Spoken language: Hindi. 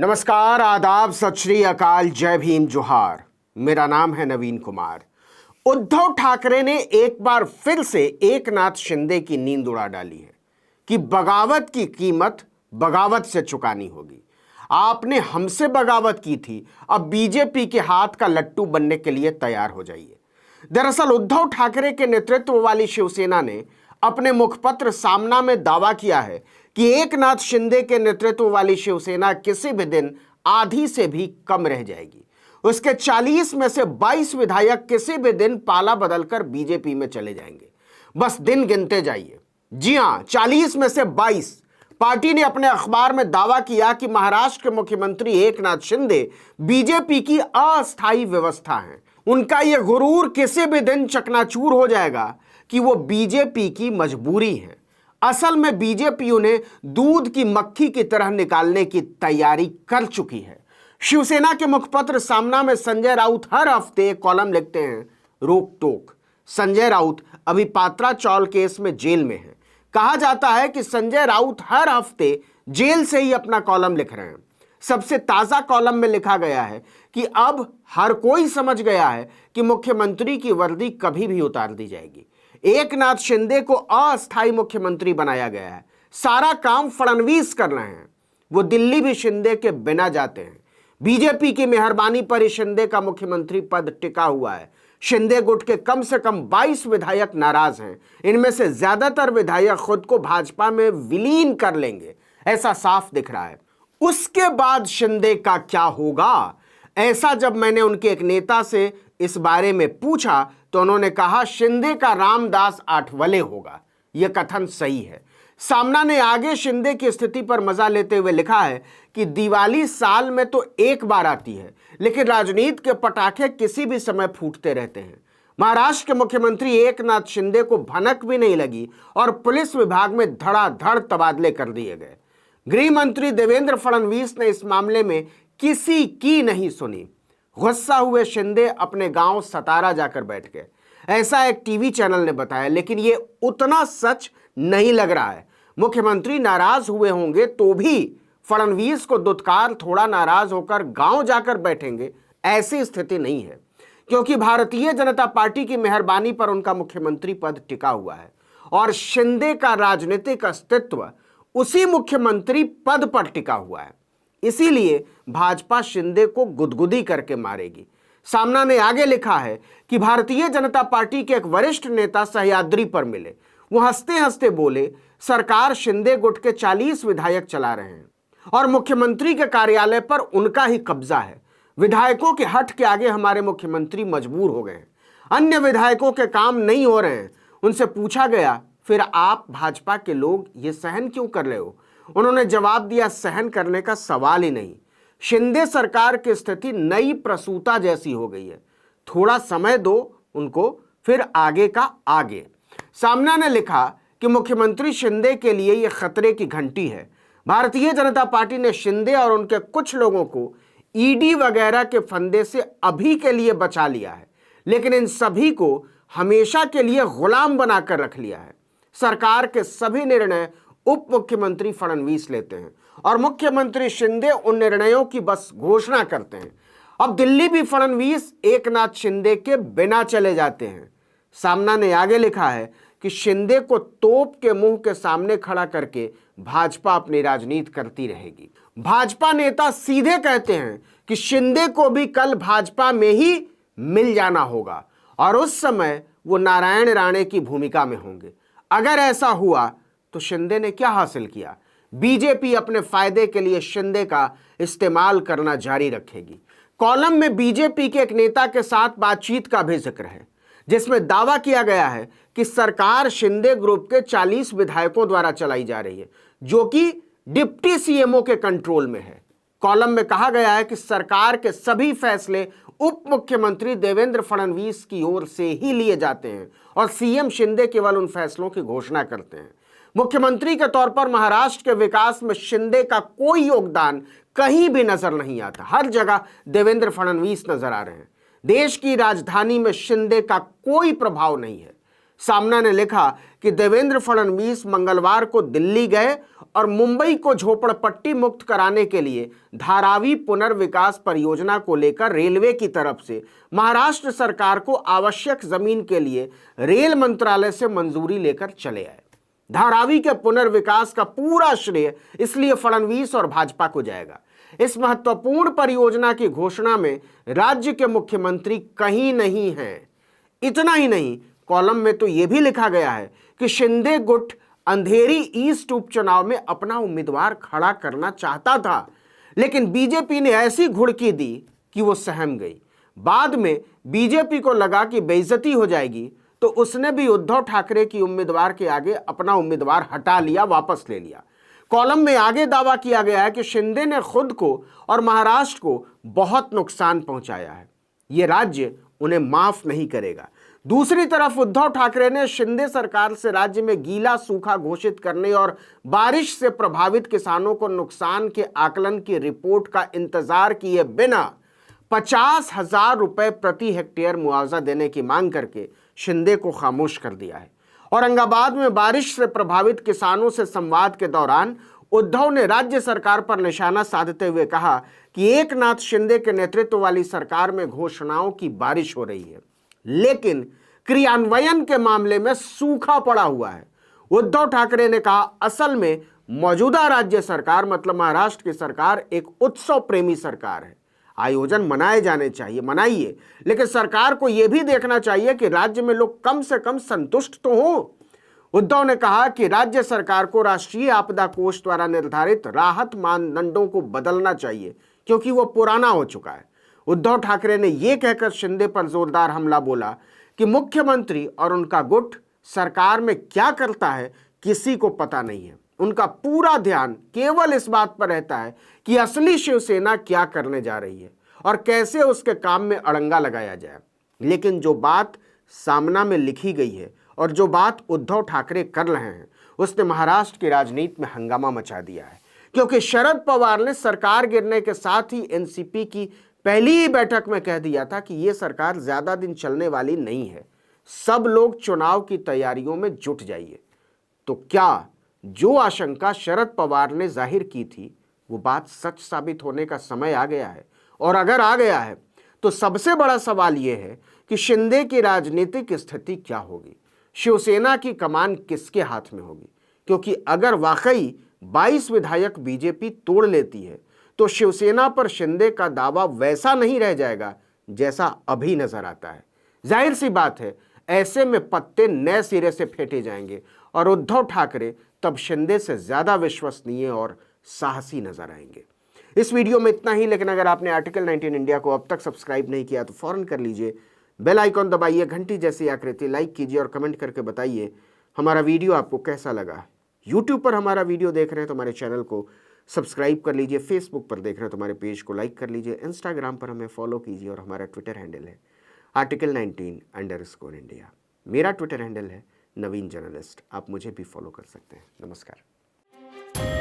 नमस्कार, आदाब, सत श्री अकाल, जय भीम, जोहार। मेरा नाम है नवीन कुमार। उद्धव ठाकरे ने एक बार फिर से एकनाथ शिंदे की नींद उड़ा डाली है कि बगावत की कीमत बगावत से चुकानी होगी। आपने हमसे बगावत की थी, अब बीजेपी के हाथ का लट्टू बनने के लिए तैयार हो जाइए। दरअसल उद्धव ठाकरे के नेतृत्व वाली शिवसेना ने अपने मुखपत्र सामना में दावा किया है कि एकनाथ शिंदे के नेतृत्व वाली शिवसेना किसी भी दिन आधी से भी कम रह जाएगी। उसके 40 में से 22 विधायक किसी भी दिन पाला बदलकर बीजेपी में चले जाएंगे। बस दिन गिनते जाइए। जी हां, 40 में से 22। पार्टी ने अपने अखबार में दावा किया कि महाराष्ट्र के मुख्यमंत्री एकनाथ शिंदे बीजेपी की अस्थायी व्यवस्था हैं। उनका यह गुरूर किसी भी दिन चकनाचूर हो जाएगा कि वो बीजेपी की मजबूरी है। असल में बीजेपी उन्हें दूध की मक्खी की तरह निकालने की तैयारी कर चुकी है। शिवसेना के मुखपत्र सामना में संजय राउत हर हफ्ते एक कॉलम लिखते हैं, रोक टोक। संजय राउत अभी पात्रा चौल केस में जेल में है। कहा जाता है कि संजय राउत हर हफ्ते जेल से ही अपना कॉलम लिख रहे हैं। सबसे ताजा कॉलम में लिखा गया है कि अब हर कोई समझ गया है कि मुख्यमंत्री की वर्दी कभी भी उतार दी जाएगी। एकनाथ शिंदे को अस्थायी मुख्यमंत्री बनाया गया है। सारा काम फडणवीस कर रहे हैं। वो दिल्ली भी शिंदे के बिना जाते हैं। बीजेपी की मेहरबानी पर ही शिंदे का मुख्यमंत्री पद टिका हुआ है। शिंदे गुट के कम से कम 22 विधायक नाराज हैं। इनमें से ज्यादातर विधायक खुद को भाजपा में विलीन कर लेंगे, ऐसा साफ दिख रहा है। उसके बाद शिंदे का क्या होगा, ऐसा जब मैंने उनके एक नेता से इस बारे में पूछा तो उन्होंने कहा शिंदे का रामदास आठवले होगा। यह कथन सही है। सामना ने आगे शिंदे की स्थिति पर मजा लेते हुए लिखा है कि दिवाली साल में तो एक बार आती है, लेकिन राजनीति के पटाखे किसी भी समय फूटते रहते हैं। महाराष्ट्र के मुख्यमंत्री एकनाथ शिंदे को भनक भी नहीं लगी और पुलिस विभाग में धड़ाधड़ तबादले कर दिए गए। गृह मंत्री देवेंद्र फडणवीस ने इस मामले में किसी की नहीं सुनी। गुस्सा हुए शिंदे अपने गांव सतारा जाकर बैठ गए, ऐसा एक टीवी चैनल ने बताया, लेकिन यह उतना सच नहीं लग रहा है। मुख्यमंत्री नाराज हुए होंगे तो भी फडणवीस को दुत्कार थोड़ा नाराज होकर गांव जाकर बैठेंगे, ऐसी स्थिति नहीं है, क्योंकि भारतीय जनता पार्टी की मेहरबानी पर उनका मुख्यमंत्री पद टिका हुआ है और शिंदे का राजनीतिक अस्तित्व उसी मुख्यमंत्री पद पर टिका हुआ है। इसीलिए भाजपा शिंदे को गुदगुदी करके मारेगी। सामना ने आगे लिखा है कि भारतीय जनता पार्टी के एक वरिष्ठ नेता सह्याद्री पर मिले। वो हंसते हंसते बोले, सरकार शिंदे गुट के 40 विधायक चला रहे हैं और मुख्यमंत्री के कार्यालय पर उनका ही कब्जा है। विधायकों के हट के आगे हमारे मुख्यमंत्री मजबूर हो गए हैं। अन्य विधायकों के काम नहीं हो रहे हैं। उनसे पूछा गया, फिर आप भाजपा के लोग ये सहन क्यों कर रहे हो? उन्होंने जवाब दिया, सहन करने का सवाल ही नहीं। शिंदे सरकार की स्थिति नई प्रसूता जैसी हो गई है। थोड़ा समय दो उनको, फिर आगे का आगे। सामना ने लिखा कि मुख्यमंत्री शिंदे के लिए यह खतरे की घंटी है। भारतीय जनता पार्टी ने शिंदे और उनके कुछ लोगों को ईडी वगैरह के फंदे से अभी के लिए बचा लिया है, लेकिन इन सभी को हमेशा के लिए गुलाम बनाकर रख लिया है। सरकार के सभी निर्णय उप मुख्यमंत्री फडणवीस लेते हैं और मुख्यमंत्री शिंदे उन निर्णयों की बस घोषणा करते हैं। अब दिल्ली भी फडणवीस एकनाथ शिंदे के बिना चले जाते हैं। सामना ने आगे लिखा है कि शिंदे को तोप के मुंह के सामने खड़ा करके भाजपा अपनी राजनीति करती रहेगी। भाजपा नेता सीधे कहते हैं कि शिंदे को भी कल भाजपा में ही मिल जाना होगा और उस समय वो नारायण राणे की भूमिका में होंगे। अगर ऐसा हुआ तो शिंदे ने क्या हासिल किया? बीजेपी अपने फायदे के लिए शिंदे का इस्तेमाल करना जारी रखेगी। कॉलम में बीजेपी के एक नेता के साथ बातचीत का भी जिक्र है, जिसमें दावा किया गया है कि सरकार शिंदे ग्रुप के 40 विधायकों द्वारा चलाई जा रही है, जो कि डिप्टी सीएमओ के कंट्रोल में है। कॉलम में कहा गया है कि सरकार के सभी फैसले उप मुख्यमंत्री देवेंद्र फडणवीस की ओर से ही लिए जाते हैं और सीएम शिंदे केवल उन फैसलों की घोषणा करते हैं। मुख्यमंत्री के तौर पर महाराष्ट्र के विकास में शिंदे का कोई योगदान कहीं भी नजर नहीं आता। हर जगह देवेंद्र फडणवीस नजर आ रहे हैं। देश की राजधानी में शिंदे का कोई प्रभाव नहीं है। सामना ने लिखा कि देवेंद्र फडणवीस मंगलवार को दिल्ली गए और मुंबई को झोपड़पट्टी मुक्त कराने के लिए धारावी पुनर्विकास परियोजना को लेकर रेलवे की तरफ से महाराष्ट्र सरकार को आवश्यक जमीन के लिए रेल मंत्रालय से मंजूरी लेकर चले आए। धारावी के पुनर्विकास का पूरा श्रेय इसलिए फडणवीस और भाजपा को जाएगा। इस महत्वपूर्ण परियोजना की घोषणा में राज्य के मुख्यमंत्री कहीं नहीं हैं। इतना ही नहीं, कॉलम में तो यह भी लिखा गया है कि शिंदे गुट अंधेरी ईस्ट उपचुनाव में अपना उम्मीदवार खड़ा करना चाहता था, लेकिन बीजेपी ने ऐसी घुड़की दी कि वो सहम गई। बाद में बीजेपी को लगा कि बेइज्जती हो जाएगी, तो उसने भी उद्धव ठाकरे की उम्मीदवार के आगे अपना उम्मीदवार हटा लिया, वापस ले लिया। कॉलम में आगे दावा किया गया है कि शिंदे ने खुद को और महाराष्ट्र को बहुत नुकसान पहुंचाया है, यह राज्य उन्हें माफ नहीं करेगा। दूसरी तरफ उद्धव ठाकरे ने शिंदे सरकार से राज्य में गीला सूखा घोषित करने और बारिश से प्रभावित किसानों को नुकसान के आकलन की रिपोर्ट का इंतजार किए बिना 50,000 रुपए प्रति हेक्टेयर मुआवजा देने की मांग करके शिंदे को खामोश कर दिया है। औरंगाबाद में बारिश से प्रभावित किसानों से संवाद के दौरान उद्धव ने राज्य सरकार पर निशाना साधते हुए कहा कि एकनाथ शिंदे के नेतृत्व वाली सरकार में घोषणाओं की बारिश हो रही है, लेकिन क्रियान्वयन के मामले में सूखा पड़ा हुआ है। उद्धव ठाकरे ने कहा, असल में मौजूदा राज्य सरकार मतलब महाराष्ट्र की सरकार एक उत्सव प्रेमी सरकार है। आयोजन मनाए जाने चाहिए, मनाइए, लेकिन सरकार को यह भी देखना चाहिए कि राज्य में लोग कम से कम संतुष्ट तो हों। उद्धव ने कहा कि राज्य सरकार को राष्ट्रीय आपदा कोष द्वारा निर्धारित राहत मानदंडों को बदलना चाहिए, क्योंकि वो पुराना हो चुका है। उद्धव ठाकरे ने यह कहकर शिंदे पर जोरदार हमला बोला कि मुख्यमंत्री और उनका गुट सरकार में क्या करता है किसी को पता नहीं है। उनका पूरा ध्यान केवल इस बात पर रहता है कि असली शिवसेना क्या करने जा रही है और कैसे उसके काम में अड़ंगा लगाया जाए। लेकिन जो बात सामना में लिखी गई है और जो बात उद्धव ठाकरे कर रहे हैं, उसने महाराष्ट्र की राजनीति में हंगामा मचा दिया है, क्योंकि शरद पवार ने सरकार गिरने के साथ ही एनसीपी की पहली ही बैठक में कह दिया था कि यह सरकार ज्यादा दिन चलने वाली नहीं है, सब लोग चुनाव की तैयारियों में जुट जाइए। तो क्या जो आशंका शरद पवार ने जाहिर की थी वो बात सच साबित होने का समय आ गया है? और अगर आ गया है तो सबसे बड़ा सवाल यह है कि शिंदे की राजनीतिक स्थिति क्या होगी, शिवसेना की कमान किसके हाथ में होगी? क्योंकि अगर वाकई 22 विधायक बीजेपी तोड़ लेती है तो शिवसेना पर शिंदे का दावा वैसा नहीं रह जाएगा जैसा अभी नजर आता है। जाहिर सी बात है, ऐसे में पत्ते नए सिरे से फेंटे जाएंगे और उद्धव ठाकरे तब शिंदे से ज्यादा विश्वसनीय और साहसी नजर आएंगे। इस वीडियो में इतना ही, लेकिन अगर आपने आर्टिकल 19 इंडिया को अब तक सब्सक्राइब नहीं किया तो फौरन कर लीजिए, बेल आइकॉन दबाइए, घंटी जैसी आकृति लाइक कीजिए और कमेंट करके बताइए हमारा वीडियो आपको कैसा लगा। यूट्यूब पर हमारा वीडियो देख रहे हैं तो हमारे चैनल को सब्सक्राइब कर लीजिए, फेसबुक पर देख रहे हैं तो हमारे पेज को लाइक कर लीजिए, इंस्टाग्राम पर हमें फॉलो कीजिए और हमारा ट्विटर हैंडल है article19_India। मेरा ट्विटर हैंडल है नवीन जर्नलिस्ट, आप मुझे भी फॉलो कर सकते हैं। नमस्कार।